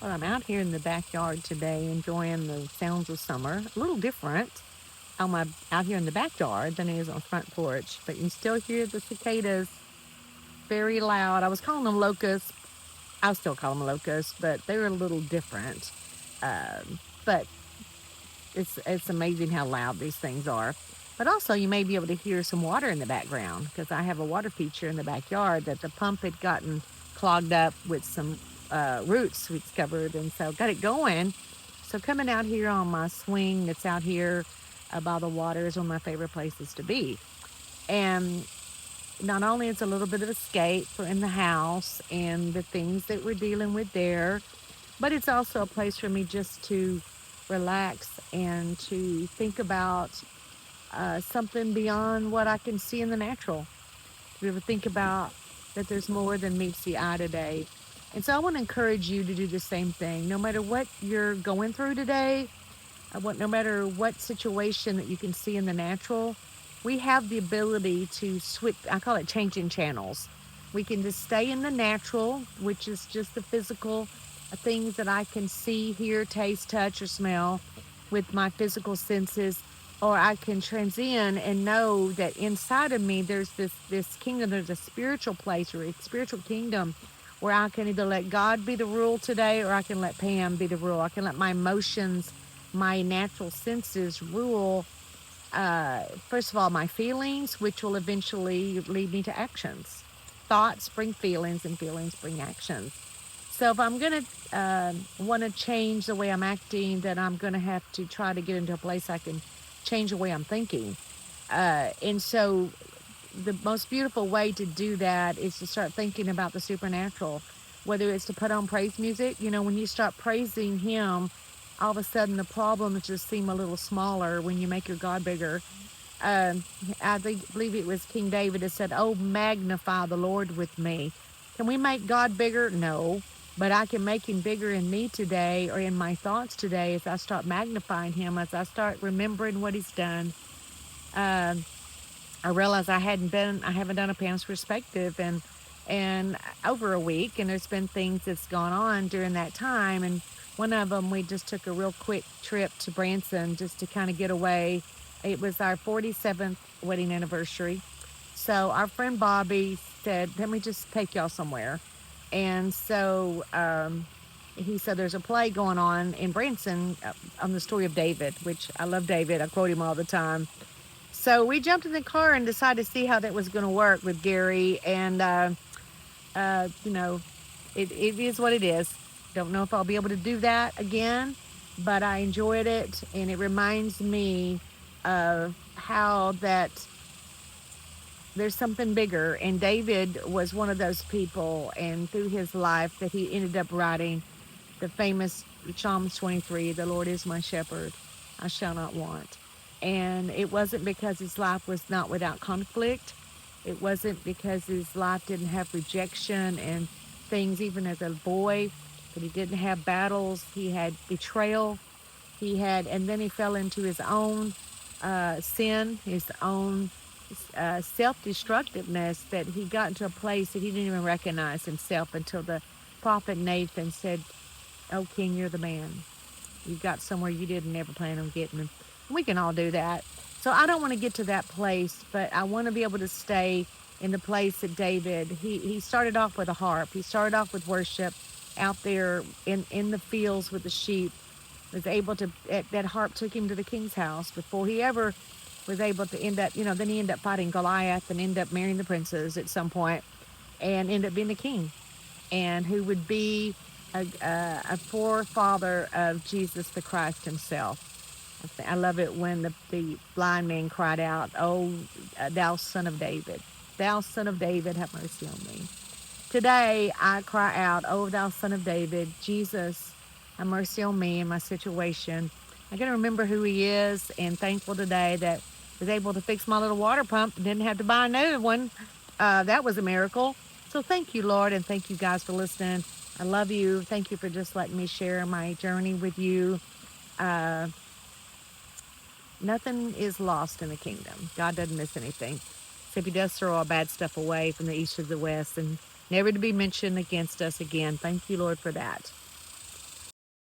Well, I'm out here in the backyard today enjoying the sounds of summer. A little different out here in the backyard than it is on the front porch, but you still hear the cicadas very loud. I was calling them locusts. I'll still call them locusts, but they're a little different. But it's amazing how loud these things are. But also, you may be able to hear some water in the background because I have a water feature in the backyard that the pump had gotten clogged up with some roots we discovered, and so got it going. So coming out here on my swing that's out here by the water is one of my favorite places to be. And not only is a little bit of escape for in the house and the things that we're dealing with there, but it's also a place for me just to relax and to think about something beyond what I can see in the natural. To be able to think about that there's more than meets the eye today. And so I want to encourage you to do the same thing. No matter what you're going through today, no matter what situation that you can see in the natural, we have the ability to switch. I call it changing channels. We can just stay in the natural, which is just the physical things that I can see, hear, taste, touch, or smell with my physical senses, or I can transcend and know that inside of me there's this kingdom, there's a spiritual place or a spiritual kingdom where I can either let God be the rule today or I can let Pam be the rule. I can let my emotions, my natural senses rule, first of all, my feelings, which will eventually lead me to actions. Thoughts bring feelings, and feelings bring actions. So if I'm going to want to change the way I'm acting, then I'm going to have to try to get into a place I can change the way I'm thinking. And so the most beautiful way to do that is to start thinking about the supernatural, whether it's to put on praise music. You know, when you start praising Him, all of a sudden the problems just seem a little smaller when you make your God bigger. Believe it was King David that said, "Oh, magnify the Lord with me." Can we make God bigger? No. But I can make Him bigger in me today or in my thoughts today as I start magnifying Him, as I start remembering what He's done. Uh, I realized I haven't done a PAMS perspective and over a week, and there's been things that's gone on during that time. And one of them, we just took a real quick trip to Branson just to kind of get away. It was our 47th wedding anniversary. So our friend Bobby said, "Let me just take y'all somewhere." And so he said, "There's a play going on in Branson on the story of David," which I love David. I quote him all the time. So we jumped in the car and decided to see how that was going to work with Gary. And, you know, it is what it is. Don't know if I'll be able to do that again, but I enjoyed it. And it reminds me of how that there's something bigger. And David was one of those people. And through his life that he ended up writing the famous Psalms 23, "The Lord is my shepherd, I shall not want." And it wasn't because his life was not without conflict. It wasn't because his life didn't have rejection and things even as a boy, but he didn't have battles. He had betrayal. And then he fell into his own sin, his own self-destructiveness, that he got into a place that he didn't even recognize himself until the prophet Nathan said, "Oh, King, you're the man. You got somewhere you didn't ever plan on getting." And we can all do that. So I don't want to get to that place, but I want to be able to stay in the place that David, he started off with a harp. He started off with worship out there in the fields with the sheep. Was able to, that harp took him to the king's house before he ever was able to end up, then he ended up fighting Goliath and ended up marrying the princess at some point and ended up being the king, and who would be a forefather of Jesus the Christ himself. I love it when the blind man cried out, "Oh, thou son of David, thou son of David, have mercy on me." Today, I cry out, "Oh, thou son of David, Jesus, have mercy on me in my situation." I got to remember who He is, and thankful today that I was able to fix my little water pump and didn't have to buy another one. That was a miracle. So thank you, Lord, and thank you guys for listening. I love you. Thank you for just letting me share my journey with you. Nothing is lost in the kingdom. God doesn't miss anything. Except He does throw all bad stuff away from the east to the west and never to be mentioned against us again. Thank you, Lord, for that.